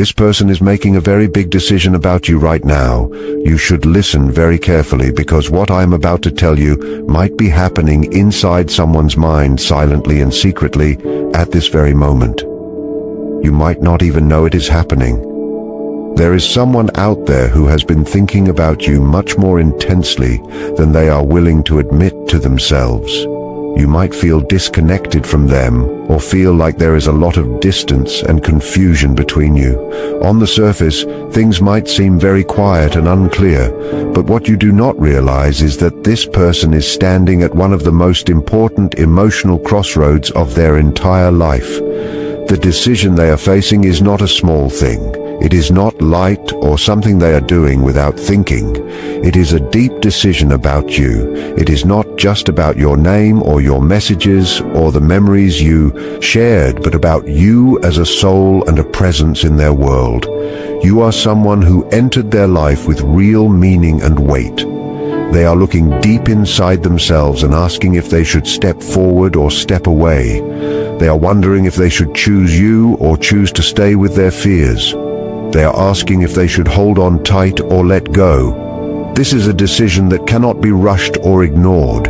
This person is making a very big decision about you right now. You should listen very carefully, because what I'm about to tell you might be happening inside someone's mind silently and secretly at this very moment. You might not even know it is happening. There is someone out there who has been thinking about you much more intensely than they are willing to admit to themselves. You might feel disconnected from them, or feel like there is a lot of distance and confusion between you. On the surface, things might seem very quiet and unclear, but what you do not realize is that this person is standing at one of the most important emotional crossroads of their entire life. The decision they are facing is not a small thing. It is not light or something they are doing without thinking. It is a deep decision about you. It is not just about your name or your messages or the memories you shared, but about you as a soul and a presence in their world. You are someone who entered their life with real meaning and weight. They are looking deep inside themselves and asking if they should step forward or step away. They are wondering if they should choose you or choose to stay with their fears. They are asking if they should hold on tight or let go. This is a decision that cannot be rushed or ignored.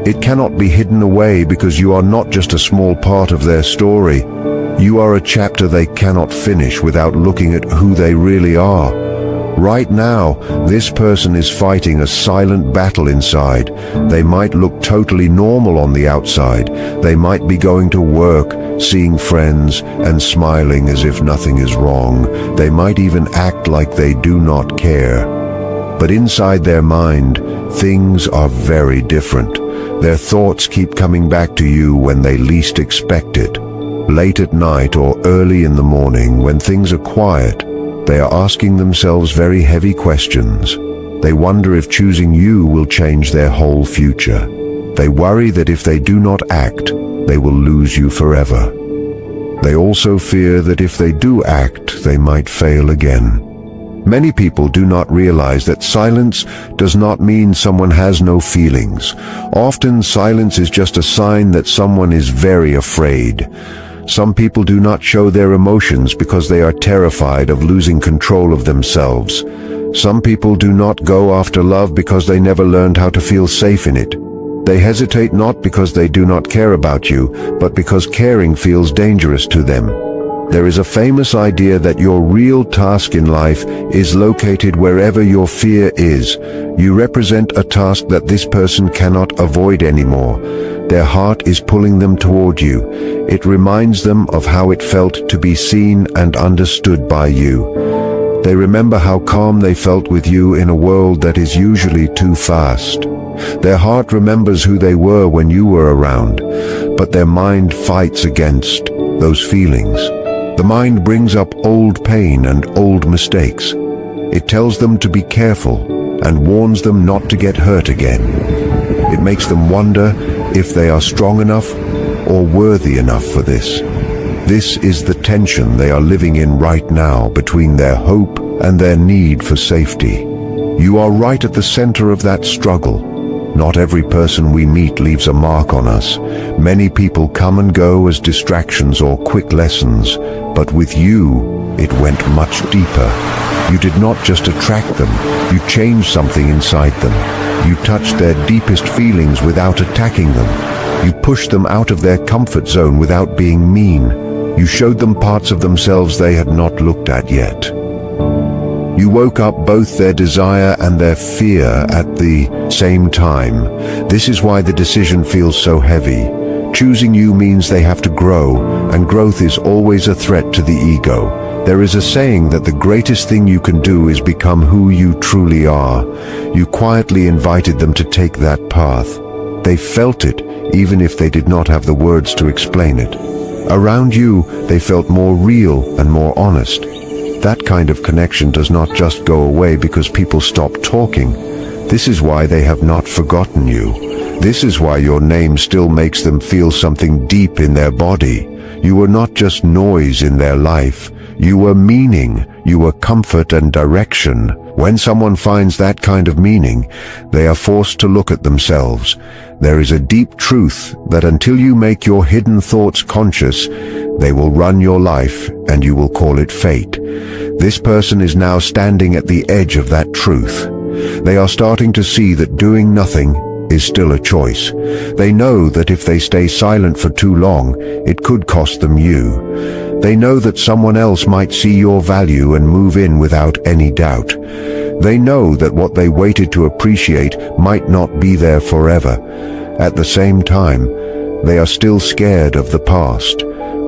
It cannot be hidden away, because you are not just a small part of their story. You are a chapter they cannot finish without looking at who they really are. Right now, this person is fighting a silent battle inside. They might look totally normal on the outside. They might be going to work, seeing friends, and smiling as if nothing is wrong. They might even act like they do not care. But inside their mind, things are very different. Their thoughts keep coming back to you when they least expect it. Late at night or early in the morning, when things are quiet, they are asking themselves very heavy questions. They wonder if choosing you will change their whole future. They worry that if they do not act, they will lose you forever. They also fear that if they do act, they might fail again. Many people do not realize that silence does not mean someone has no feelings. Often silence is just a sign that someone is very afraid. Some people do not show their emotions because they are terrified of losing control of themselves. Some people do not go after love because they never learned how to feel safe in it. They hesitate not because they do not care about you, but because caring feels dangerous to them. There is a famous idea that your real task in life is located wherever your fear is. You represent a task that this person cannot avoid anymore. Their heart is pulling them toward you. It reminds them of how it felt to be seen and understood by you. They remember how calm they felt with you in a world that is usually too fast. Their heart remembers who they were when you were around, but their mind fights against those feelings. The mind brings up old pain and old mistakes. It tells them to be careful and warns them not to get hurt again. It makes them wonder if they are strong enough or worthy enough for this. This is the tension they are living in right now between their hope and their need for safety. You are right at the center of that struggle. Not every person we meet leaves a mark on us. Many people come and go as distractions or quick lessons, but with you, it went much deeper. You did not just attract them, you changed something inside them. You touched their deepest feelings without attacking them. You pushed them out of their comfort zone without being mean. You showed them parts of themselves they had not looked at yet. You woke up both their desire and their fear at the same time. This is why the decision feels so heavy. Choosing you means they have to grow, and growth is always a threat to the ego. There is a saying that the greatest thing you can do is become who you truly are. You quietly invited them to take that path. They felt it, even if they did not have the words to explain it. Around you, they felt more real and more honest. That kind of connection does not just go away because people stop talking. This is why they have not forgotten you. This is why your name still makes them feel something deep in their body. You were not just noise in their life. You were meaning. You were comfort and direction. When someone finds that kind of meaning, they are forced to look at themselves. There is a deep truth that until you make your hidden thoughts conscious, They will run your life, and you will call it fate. This person is now standing at the edge of that truth. They are starting to see that doing nothing is still a choice. They know that if they stay silent for too long, it could cost them you. They know that someone else might see your value and move in without any doubt. They know that what they waited to appreciate might not be there forever. At the same time, they are still scared of the past.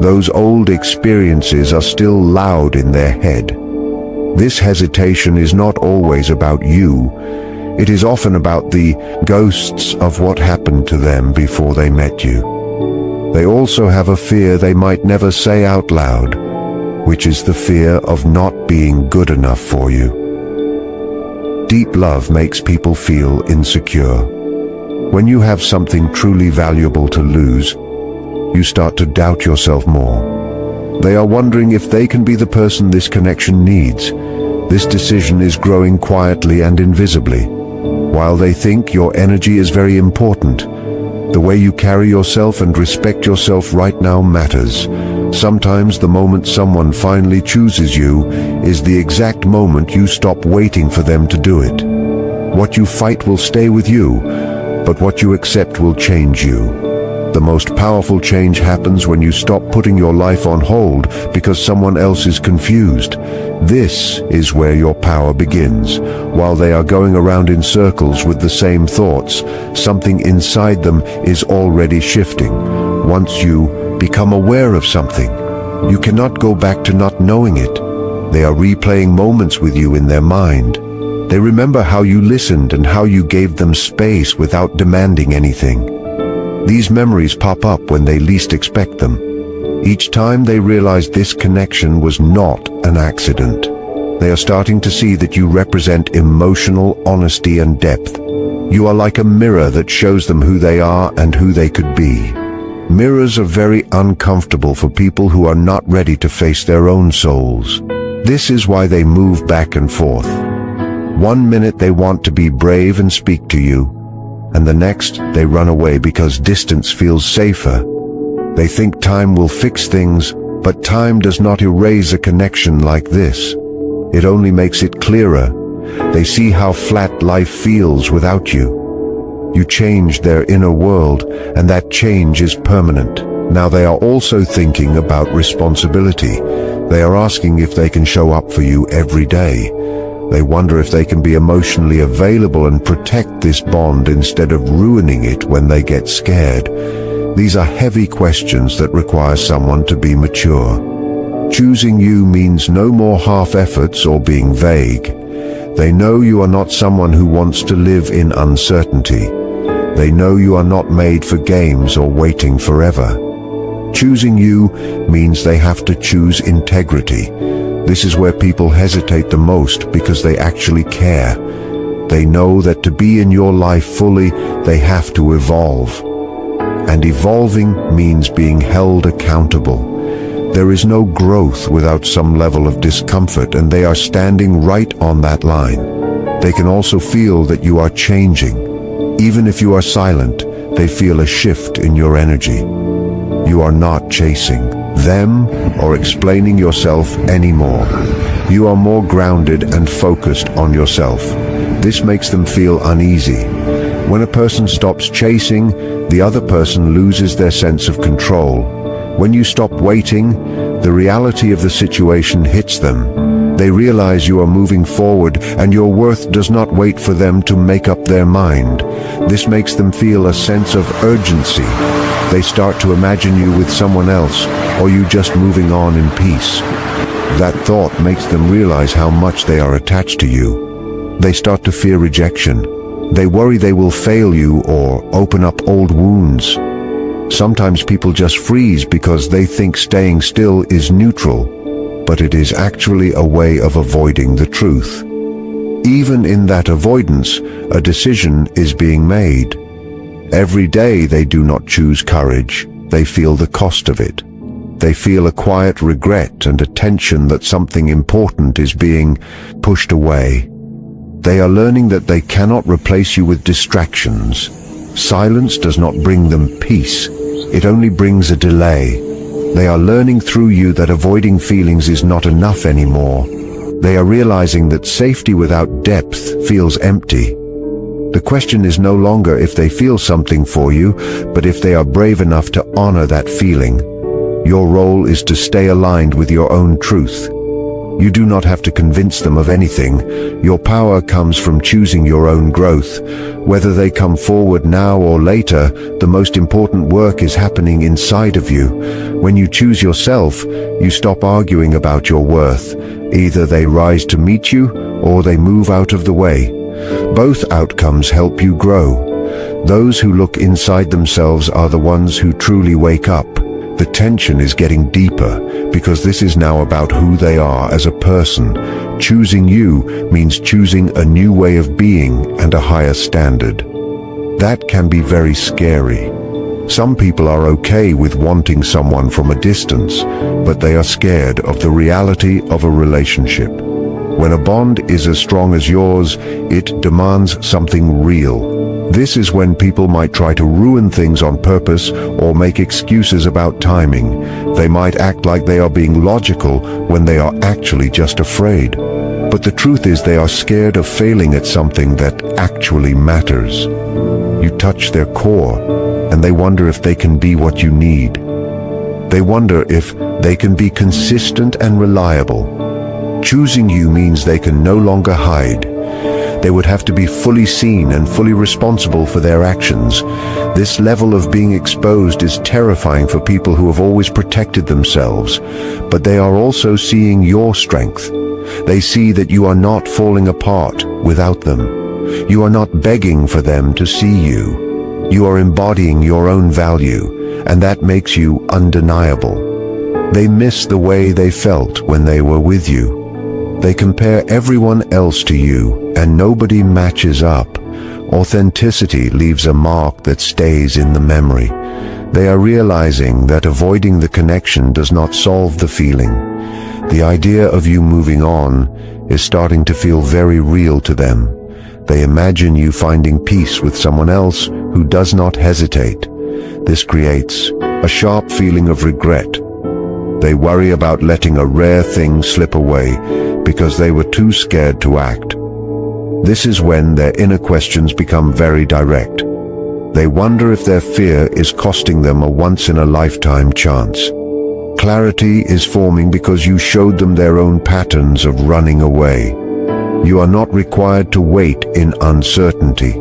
Those old experiences are still loud in their head. This hesitation is not always about you. It is often about the ghosts of what happened to them before they met you. They also have a fear they might never say out loud, which is the fear of not being good enough for you. Deep love makes people feel insecure. When you have something truly valuable to lose, you start to doubt yourself more. They are wondering if they can be the person this connection needs. This decision is growing quietly and invisibly. While they think your energy is very important, the way you carry yourself and respect yourself right now matters. Sometimes the moment someone finally chooses you is the exact moment you stop waiting for them to do it. What you fight will stay with you, but what you accept will change you. The most powerful change happens when you stop putting your life on hold because someone else is confused. This is where your power begins. While they are going around in circles with the same thoughts, something inside them is already shifting. Once you become aware of something, you cannot go back to not knowing it. They are replaying moments with you in their mind. They remember how you listened and how you gave them space without demanding anything. These memories pop up when they least expect them. Each time they realize this connection was not an accident. They are starting to see that you represent emotional honesty and depth. You are like a mirror that shows them who they are and who they could be. Mirrors are very uncomfortable for people who are not ready to face their own souls. This is why they move back and forth. One minute they want to be brave and speak to you, and the next they run away because distance feels safer. They think time will fix things, but time does not erase a connection like this. It only makes it clearer. They see how flat life feels without you. You changed their inner world, and that change is permanent. Now they are also thinking about responsibility. They are asking if they can show up for you every day. They wonder if they can be emotionally available and protect this bond instead of ruining it when they get scared. These are heavy questions that require someone to be mature. Choosing you means no more half efforts or being vague. They know you are not someone who wants to live in uncertainty. They know you are not made for games or waiting forever. Choosing you means they have to choose integrity. This is where people hesitate the most because they actually care. They know that to be in your life fully, they have to evolve. And evolving means being held accountable. There is no growth without some level of discomfort, and they are standing right on that line. They can also feel that you are changing. Even if you are silent, they feel a shift in your energy. You are not chasing them or explaining yourself anymore. You are more grounded and focused on yourself. This makes them feel uneasy. When a person stops chasing, the other person loses their sense of control. When you stop waiting, the reality of the situation hits them. They realize you are moving forward, and your worth does not wait for them to make up their mind. This makes them feel a sense of urgency. They start to imagine you with someone else, or you just moving on in peace. That thought makes them realize how much they are attached to you. They start to fear rejection. They worry they will fail you or open up old wounds. Sometimes people just freeze because they think staying still is neutral, but it is actually a way of avoiding the truth. Even in that avoidance, a decision is being made. Every day they do not choose courage, they feel the cost of it. They feel a quiet regret and a tension that something important is being pushed away. They are learning that they cannot replace you with distractions. Silence does not bring them peace, it only brings a delay. They are learning through you that avoiding feelings is not enough anymore. They are realizing that safety without depth feels empty. The question is no longer if they feel something for you, but if they are brave enough to honor that feeling. Your role is to stay aligned with your own truth. You do not have to convince them of anything. Your power comes from choosing your own growth. Whether they come forward now or later, the most important work is happening inside of you. When you choose yourself, you stop arguing about your worth. Either they rise to meet you, or they move out of the way. Both outcomes help you grow. Those who look inside themselves are the ones who truly wake up. The tension is getting deeper, because this is now about who they are as a person. Choosing you means choosing a new way of being and a higher standard. That can be very scary. Some people are okay with wanting someone from a distance, but they are scared of the reality of a relationship. When a bond is as strong as yours, it demands something real. This is when people might try to ruin things on purpose or make excuses about timing. They might act like they are being logical when they are actually just afraid. But the truth is they are scared of failing at something that actually matters. You touch their core, and they wonder if they can be what you need. They wonder if they can be consistent and reliable. Choosing you means they can no longer hide. They would have to be fully seen and fully responsible for their actions. This level of being exposed is terrifying for people who have always protected themselves, but they are also seeing your strength. They see that you are not falling apart without them. You are not begging for them to see you. You are embodying your own value, and that makes you undeniable. They miss the way they felt when they were with you. They compare everyone else to you, and nobody matches up. Authenticity leaves a mark that stays in the memory. They are realizing that avoiding the connection does not solve the feeling. The idea of you moving on is starting to feel very real to them. They imagine you finding peace with someone else who does not hesitate. This creates a sharp feeling of regret. They worry about letting a rare thing slip away because they were too scared to act. This is when their inner questions become very direct. They wonder if their fear is costing them a once-in-a-lifetime chance. Clarity is forming because you showed them their own patterns of running away. You are not required to wait in uncertainty.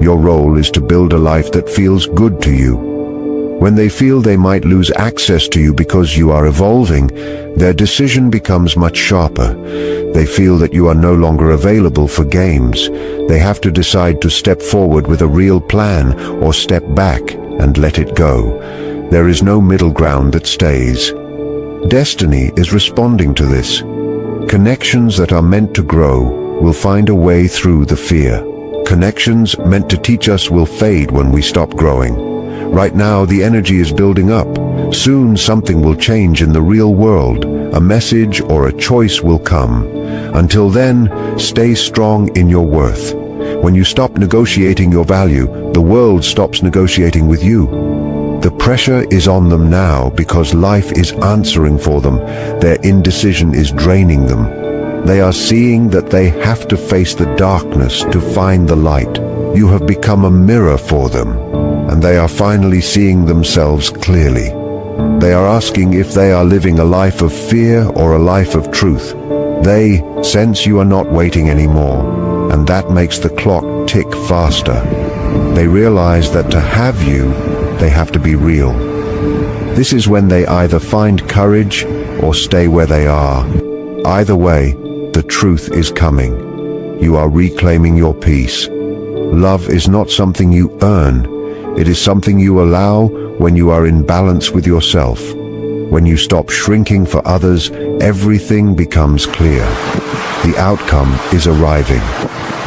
Your role is to build a life that feels good to you. When they feel they might lose access to you because you are evolving, their decision becomes much sharper. They feel that you are no longer available for games. They have to decide to step forward with a real plan or step back and let it go. There is no middle ground that stays. Destiny is responding to this. Connections that are meant to grow will find a way through the fear. Connections meant to teach us will fade when we stop growing. Right now, the energy is building up. Soon, something will change in the real world. A message or a choice will come. Until then, stay strong in your worth. When you stop negotiating your value, the world stops negotiating with you. The pressure is on them now because life is answering for them. Their indecision is draining them. They are seeing that they have to face the darkness to find the light. You have become a mirror for them, and they are finally seeing themselves clearly. They are asking if they are living a life of fear or a life of truth. They sense you are not waiting anymore, and that makes the clock tick faster. They realize that to have you, they have to be real. This is when they either find courage or stay where they are. Either way, the truth is coming. You are reclaiming your peace. Love is not something you earn. It is something you allow when you are in balance with yourself. When you stop shrinking for others, everything becomes clear. The outcome is arriving.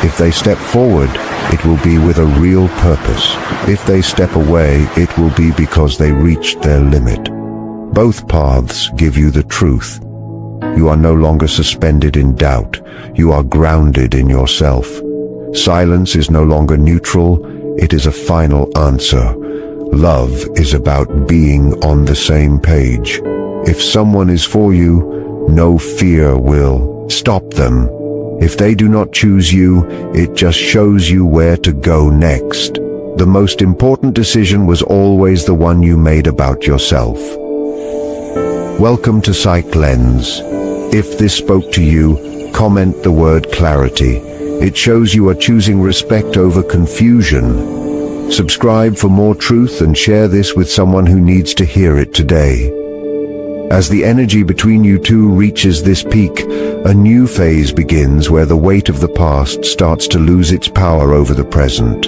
If they step forward, it will be with a real purpose. If they step away, it will be because they reached their limit. Both paths give you the truth. You are no longer suspended in doubt. You are grounded in yourself. Silence is no longer neutral. It is a final answer. Love is about being on the same page. If someone is for you, no fear will stop them. If they do not choose you, it just shows you where to go next. The most important decision was always the one you made about yourself. Welcome to Psych Lens. If this spoke to you, comment the word clarity. It shows you are choosing respect over confusion. Subscribe for more truth and share this with someone who needs to hear it today. As the energy between you two reaches this peak, a new phase begins where the weight of the past starts to lose its power over the present.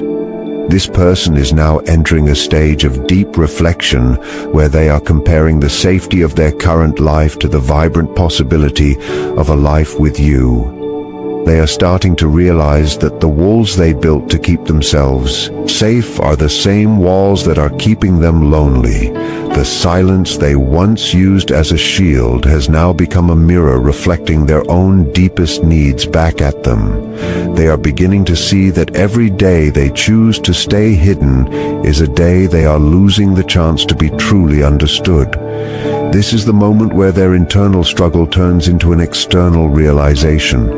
This person is now entering a stage of deep reflection where they are comparing the safety of their current life to the vibrant possibility of a life with you. They are starting to realize that the walls they built to keep themselves safe are the same walls that are keeping them lonely. The silence they once used as a shield has now become a mirror reflecting their own deepest needs back at them. They are beginning to see that every day they choose to stay hidden is a day they are losing the chance to be truly understood. This is the moment where their internal struggle turns into an external realization.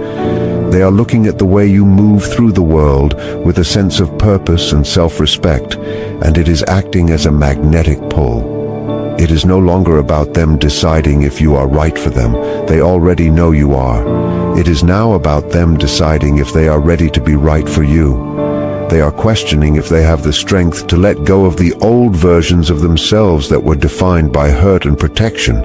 They are looking at the way you move through the world with a sense of purpose and self-respect, and it is acting as a magnetic pull. It is no longer about them deciding if you are right for them. They already know you are. It is now about them deciding if they are ready to be right for you. They are questioning if they have the strength to let go of the old versions of themselves that were defined by hurt and protection.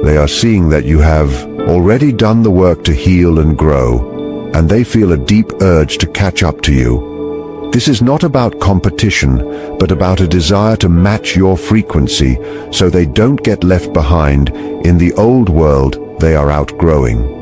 They are seeing that you have already done the work to heal and grow, and they feel a deep urge to catch up to you. This is not about competition, but about a desire to match your frequency so they don't get left behind in the old world they are outgrowing.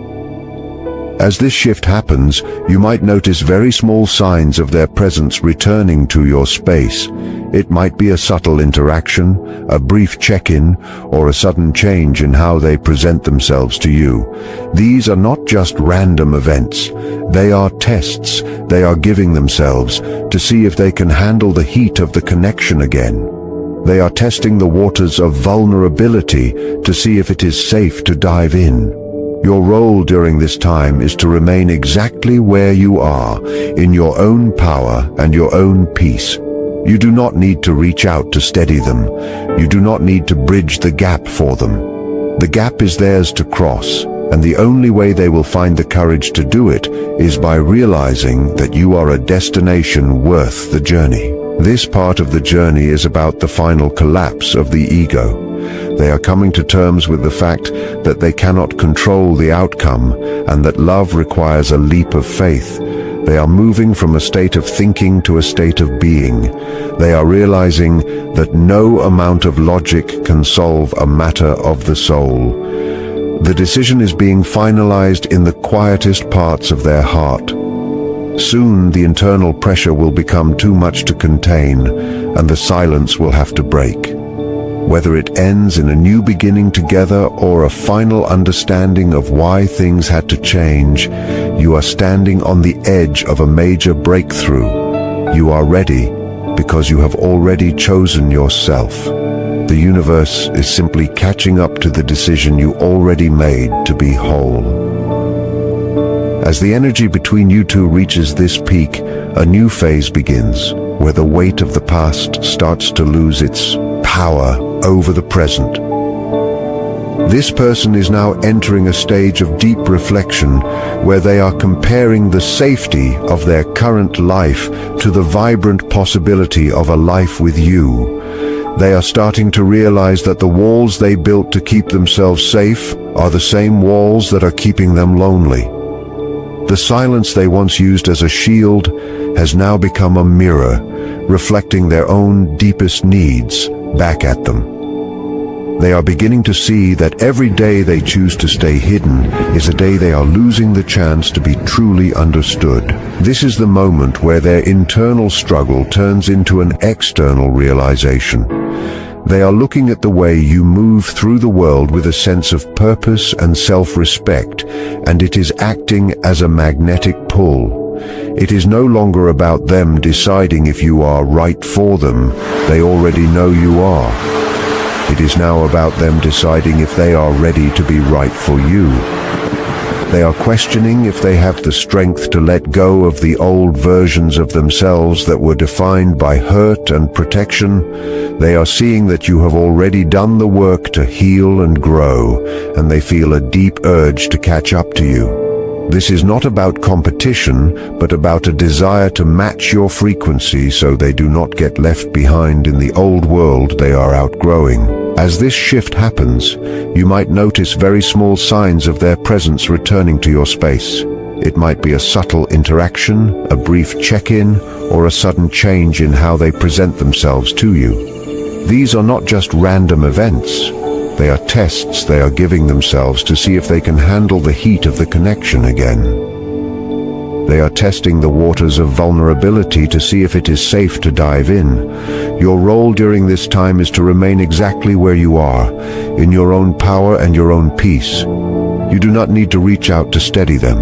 As this shift happens, you might notice very small signs of their presence returning to your space. It might be a subtle interaction, a brief check-in, or a sudden change in how they present themselves to you. These are not just random events. They are tests they are giving themselves to see if they can handle the heat of the connection again. They are testing the waters of vulnerability to see if it is safe to dive in. Your role during this time is to remain exactly where you are, in your own power and your own peace. You do not need to reach out to steady them. You do not need to bridge the gap for them. The gap is theirs to cross, and the only way they will find the courage to do it is by realizing that you are a destination worth the journey. This part of the journey is about the final collapse of the ego. They are coming to terms with the fact that they cannot control the outcome and that love requires a leap of faith. They are moving from a state of thinking to a state of being. They are realizing that no amount of logic can solve a matter of the soul. The decision is being finalized in the quietest parts of their heart. Soon the internal pressure will become too much to contain, and the silence will have to break. Whether it ends in a new beginning together or a final understanding of why things had to change, you are standing on the edge of a major breakthrough. You are ready because you have already chosen yourself. The universe is simply catching up to the decision you already made to be whole. As the energy between you two reaches this peak, a new phase begins, where the weight of the past starts to lose its power over the present. This person is now entering a stage of deep reflection where they are comparing the safety of their current life to the vibrant possibility of a life with you. They are starting to realize that the walls they built to keep themselves safe are the same walls that are keeping them lonely. The silence they once used as a shield has now become a mirror, reflecting their own deepest needs back at them. They are beginning to see that every day they choose to stay hidden is a day they are losing the chance to be truly understood. This is the moment where their internal struggle turns into an external realization. They are looking at the way you move through the world with a sense of purpose and self-respect, and it is acting as a magnetic pull. It is no longer about them deciding if you are right for them. They already know you are. It is now about them deciding if they are ready to be right for you. They are questioning if they have the strength to let go of the old versions of themselves that were defined by hurt and protection. They are seeing that you have already done the work to heal and grow, and they feel a deep urge to catch up to you. This is not about competition, but about a desire to match your frequency so they do not get left behind in the old world they are outgrowing. As this shift happens, you might notice very small signs of their presence returning to your space. It might be a subtle interaction, a brief check-in, or a sudden change in how they present themselves to you. These are not just random events. They are tests they are giving themselves to see if they can handle the heat of the connection again. They are testing the waters of vulnerability to see if it is safe to dive in. Your role during this time is to remain exactly where you are, in your own power and your own peace. You do not need to reach out to steady them.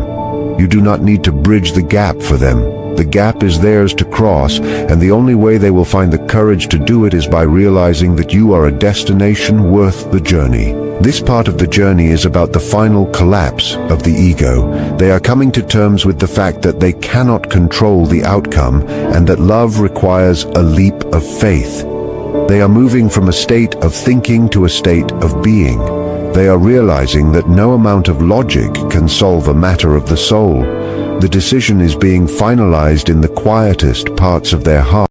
You do not need to bridge the gap for them. The gap is theirs to cross, and the only way they will find the courage to do it is by realizing that you are a destination worth the journey. This part of the journey is about the final collapse of the ego. They are coming to terms with the fact that they cannot control the outcome, and that love requires a leap of faith. They are moving from a state of thinking to a state of being. They are realizing that no amount of logic can solve a matter of the soul. The decision is being finalized in the quietest parts of their heart.